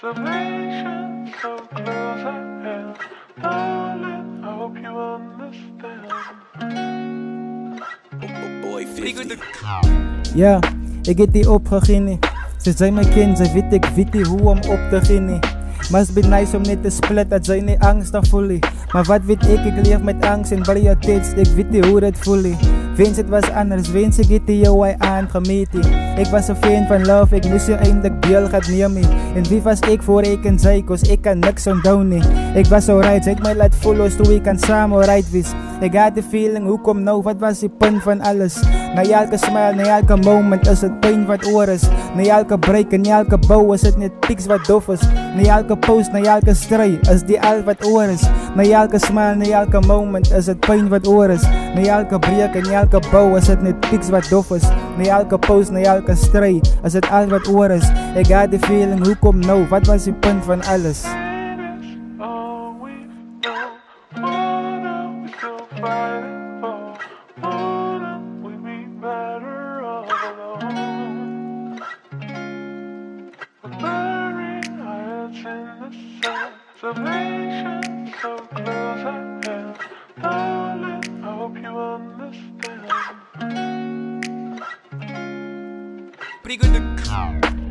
Salvation so close I am. Darling, I hope you understand. Boy 50. Ja, ik het die opgeginnen. Ze zijn mijn kind, ze weet ik weet niet hoe om op te beginnen. Must be nice om niet te split, dat zijn niet angstig voelen. Maar wat weet ik leef met angst en variëteit, ik weet niet hoe het voelen. Wens het was anders, wens ik het jou aangemeten. Ik was een fan van love, ik moest je eindelijk deel gaan nemen. En wie was ik voor ik en zij, cause ik kan niks onthouden. Ik was zo right, ik mij laat follow, zo ik kan samen right wees. Ik had de feeling, hoe kom nou, wat was die punt van alles? Na elke smile, na elke moment is het pijn wat oor is. Na elke break en elke bouw is het net pieks wat dof is. Na elke post, na elke strijd is die al wat oor is. Na elke smile, na elke moment is het pijn wat oor is. Na elke break en elke bouw is het net pieks wat dof is. Na elke post, na elke strijd is het al wat oor is. Ik had de feeling, hoe kom nou, wat was die punt van alles? Salvation so close I am. Darling, I hope you understand. Pretty good.